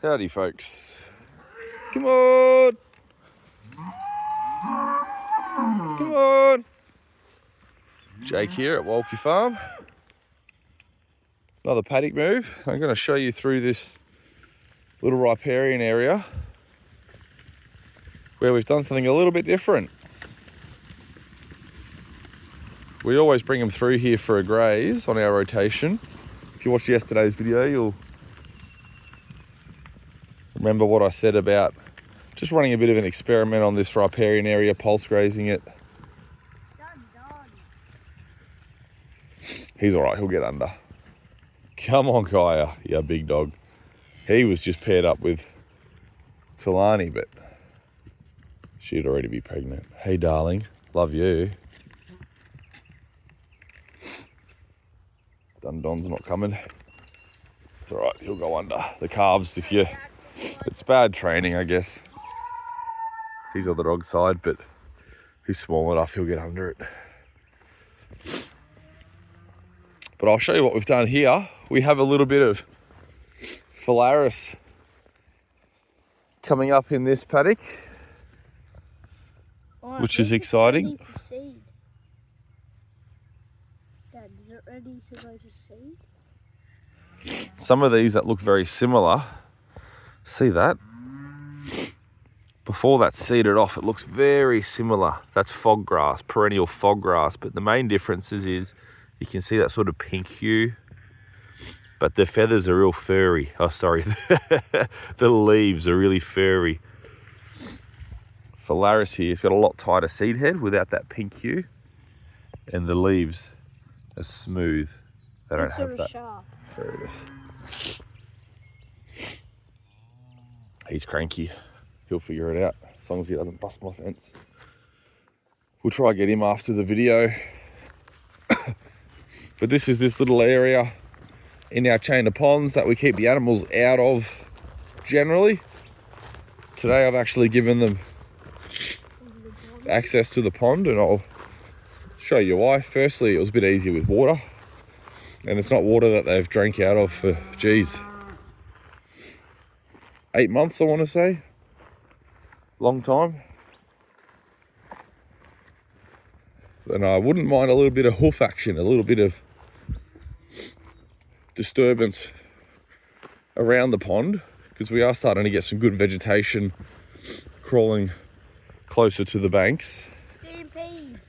Howdy folks. Come on. Come on. Jake here at Walkie Farm. Another paddock move. I'm going to show you through this little riparian area where we've done something a little bit different. We always bring them through here for a graze on our rotation. If you watched yesterday's video, you'll remember what I said about just running a bit of an experiment on this riparian area, pulse grazing it. He's all right, he'll get under. Come on, Kaya, you big dog. He was just paired up with Talani, but she'd already be pregnant. Hey, darling, love you. Dundon's not coming. It's all right, he'll go under. The calves, it's bad training, I guess. He's on the wrong side, but he's small enough, he'll get under it. But I'll show you what we've done here. We have a little bit of phalaris coming up in this paddock, which is exciting. Ready for seed. Dad, is it ready to go to seed? Some of these that look very similar, see that? Before that's seeded off, it looks very similar. That's fog grass, perennial fog grass, but the main differences is you can see that sort of pink hue, but the feathers are real furry. Oh, sorry, the leaves are really furry. Phalaris here has got a lot tighter seed head without that pink hue, and the leaves are smooth. They don't have that. Sharp. There it is. He's cranky. He'll figure it out as long as he doesn't bust my fence. We'll try and get him after the video. But this is this little area in our chain of ponds that we keep the animals out of generally. Today I've actually given them access to the pond, and I'll show you why. Firstly, it was a bit easier with water, and it's not water that they've drank out of for, 8 months, I want to say. Long time. And I wouldn't mind a little bit of hoof action, a little bit of disturbance around the pond, because we are starting to get some good vegetation crawling closer to the banks. Stampede.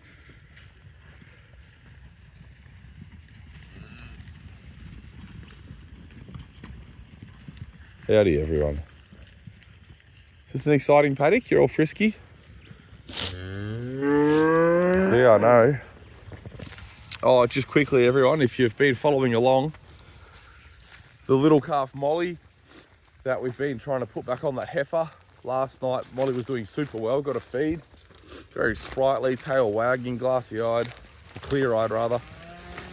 Howdy everyone. Is this an exciting paddock? You're all frisky? Yeah, I know. Oh, just quickly everyone, if you've been following along, the little calf Molly that we've been trying to put back on that heifer. Last night, Molly was doing super well, got a feed. Very sprightly, tail wagging, glassy-eyed, clear-eyed rather.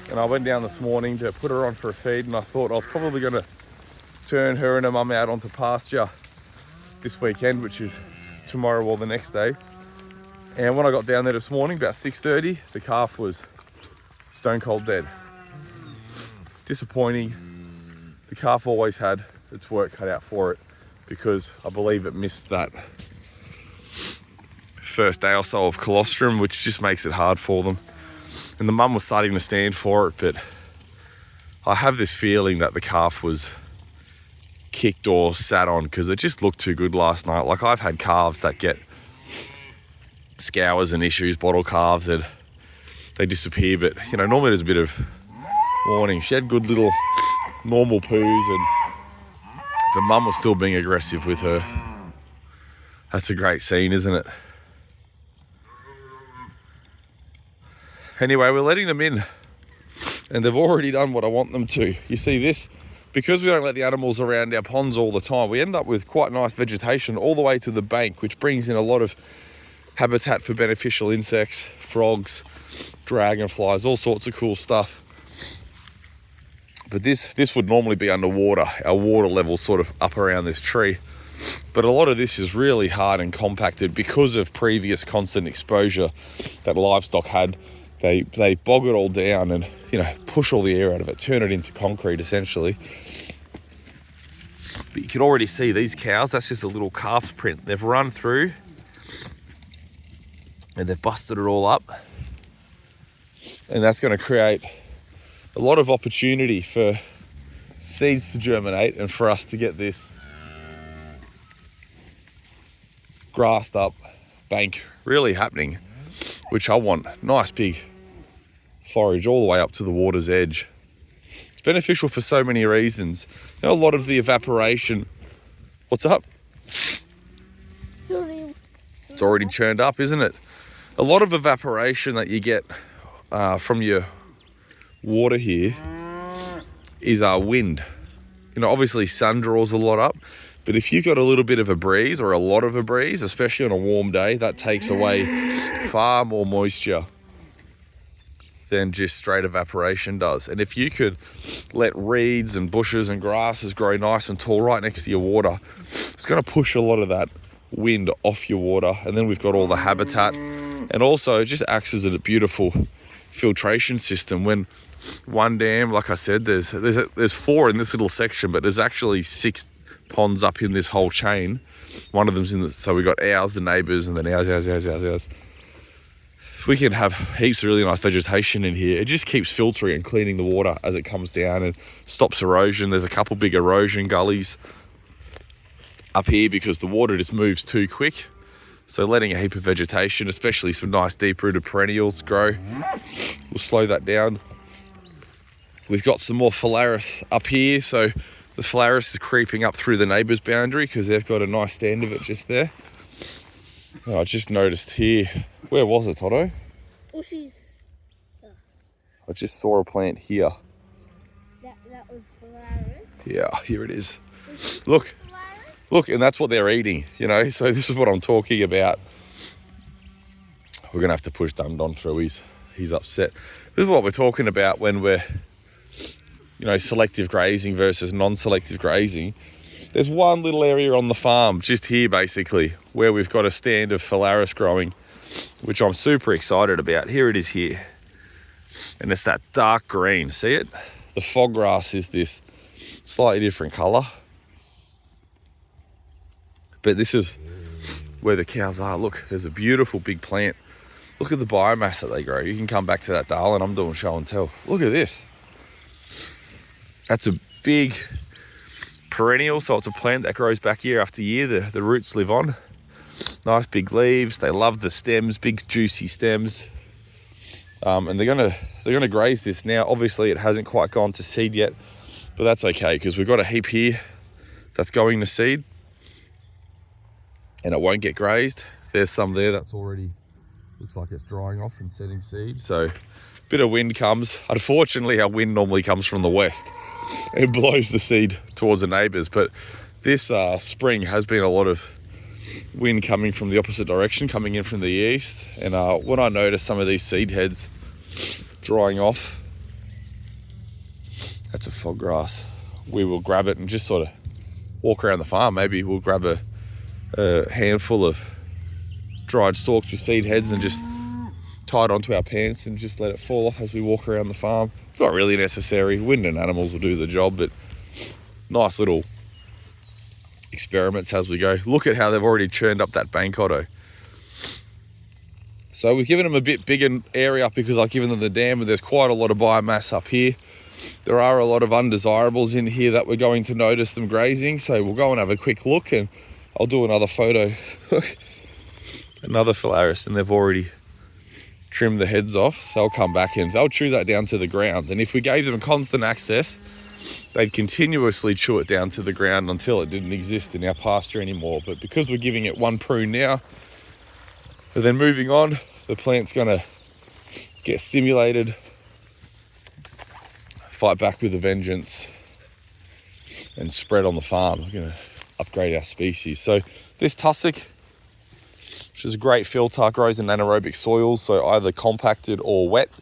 And I went down this morning to put her on for a feed, and I thought I was probably gonna turn her and her mum out onto pasture this weekend, which is tomorrow or the next day. And when I got down there this morning, about 6:30, the calf was stone cold dead. Disappointing. The calf always had its work cut out for it, because I believe it missed that first day or so of colostrum, which just makes it hard for them. And the mum was starting to stand for it, but I have this feeling that the calf was kicked or sat on, because it just looked too good last night. Like, I've had calves that get scours and issues, bottle calves, and they disappear, but you know, normally there's a bit of warning. She had good little normal poos, and the mum was still being aggressive with her. That's a great scene, isn't it? Anyway, we're letting them in, and they've already done what I want them to. You see this? Because we don't let the animals around our ponds all the time, we end up with quite nice vegetation all the way to the bank, which brings in a lot of habitat for beneficial insects, frogs, dragonflies, all sorts of cool stuff. But this would normally be underwater. Our water level's sort of up around this tree. But a lot of this is really hard and compacted because of previous constant exposure that livestock had. They bog it all down and, you know, push all the air out of it, turn it into concrete essentially. But you can already see these cows, that's just a little calf's print. They've run through and they've busted it all up. And that's going to create a lot of opportunity for seeds to germinate and for us to get this grassed up bank really happening, which I want. Nice big forage all the way up to the water's edge. It's beneficial for so many reasons. You know, a lot of the evaporation. What's up? It's already churned up, isn't it? A lot of evaporation that you get from your water here is wind. You know, obviously sun draws a lot up, but if you've got a little bit of a breeze or a lot of a breeze, especially on a warm day, that takes away far more moisture than just straight evaporation does. And if you could let reeds and bushes and grasses grow nice and tall right next to your water, it's going to push a lot of that wind off your water. And then we've got all the habitat, and also it just acts as a beautiful filtration system. When one dam, like I said, there's 4 in this little section, but there's actually 6 ponds up in this whole chain. One of them's in the, so we got ours, the neighbours, and then ours. If we can have heaps of really nice vegetation in here, it just keeps filtering and cleaning the water as it comes down and stops erosion. There's a couple big erosion gullies up here because the water just moves too quick. So letting a heap of vegetation, especially some nice deep-rooted perennials grow, will slow that down. We've got some more phalaris up here, so the phalaris is creeping up through the neighbour's boundary because they've got a nice stand of it just there. Oh, I just noticed here, where was it, Toto? I just saw a plant here. That was phalaris? Yeah, here it is. Look, and that's what they're eating, you know, so this is what I'm talking about. We're going to have to push Dum Dum through, he's upset. This is what we're talking about when we're, you know, selective grazing versus non-selective grazing. There's one little area on the farm, just here basically, where we've got a stand of phalaris growing, which I'm super excited about. Here it is here. And it's that dark green, see it? The fog grass is this slightly different colour. But this is where the cows are. Look, there's a beautiful big plant. Look at the biomass that they grow. You can come back to that, darling. I'm doing show and tell. Look at this. That's a big perennial, so it's a plant that grows back year after year. The roots live on. Nice big leaves. They love the stems, big juicy stems. And they're gonna graze this now. Obviously, it hasn't quite gone to seed yet, but that's okay because we've got a heap here that's going to seed, and it won't get grazed. There's some there that's already looks like it's drying off and setting seed. So, a bit of wind comes. Unfortunately, our wind normally comes from the west. It blows the seed towards the neighbours, but this spring has been a lot of wind coming from the opposite direction, coming in from the east. And when I notice some of these seed heads drying off, that's a fog grass, we will grab it and just sort of walk around the farm. Maybe we'll grab a handful of dried stalks with seed heads and just tie it onto our pants and just let it fall off as we walk around the farm. It's not really necessary. Wind and animals will do the job, but nice little experiments as we go. Look at how they've already churned up that bank, Otto. So we've given them a bit bigger area because I've given them the dam, and there's quite a lot of biomass up here. There are a lot of undesirables in here that we're going to notice them grazing, so we'll go and have a quick look, and I'll do another photo. Another phalaris, and they've already trimmed the heads off. They'll come back and they'll chew that down to the ground, and if we gave them constant access, they'd continuously chew it down to the ground until it didn't exist in our pasture anymore. But because we're giving it one prune now, and then moving on, the plant's gonna get stimulated, fight back with a vengeance, and spread on the farm. We're gonna upgrade our species. So this tussock, which is a great filter, grows in anaerobic soils, so either compacted or wet.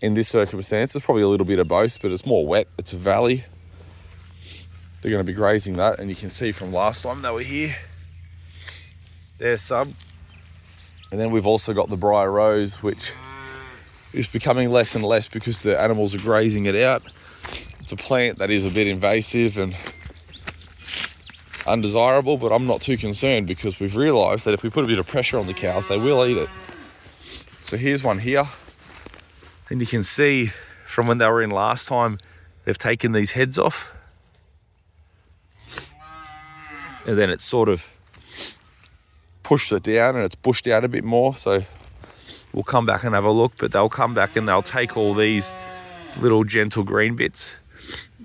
In this circumstance, there's probably a little bit of both, but it's more wet. It's a valley. They're going to be grazing that, and you can see from last time they were here, there's some. And then we've also got the briar rose, which is becoming less and less because the animals are grazing it out. It's a plant that is a bit invasive, and undesirable, but I'm not too concerned because we've realised that if we put a bit of pressure on the cows, they will eat it. So here's one here, and you can see from when they were in last time, they've taken these heads off, and then it's sort of pushed it down and it's bushed out a bit more. So we'll come back and have a look, but they'll come back and they'll take all these little gentle green bits.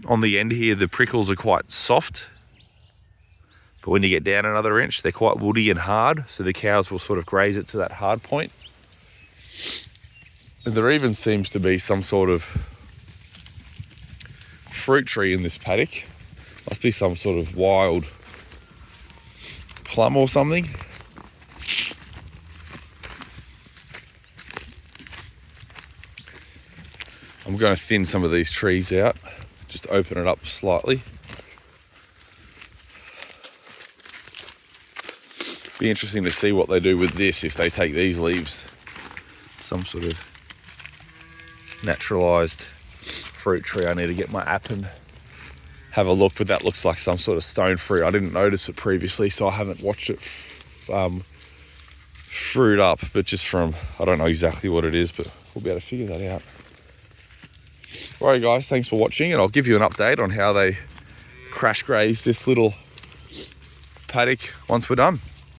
On the end here, the prickles are quite soft, but when you get down another inch, they're quite woody and hard, so the cows will sort of graze it to that hard point. And there even seems to be some sort of fruit tree in this paddock. Must be some sort of wild plum or something. I'm going to thin some of these trees out, just open it up slightly. Be interesting to see what they do with this if they take these leaves. Some sort of naturalised fruit tree. I need to get my app and have a look, but that looks like some sort of stone fruit. I didn't notice it previously, so I haven't watched it fruit up, but just from, I don't know exactly what it is, but we'll be able to figure that out. Alright guys, thanks for watching, and I'll give you an update on how they crash graze this little paddock once we're done.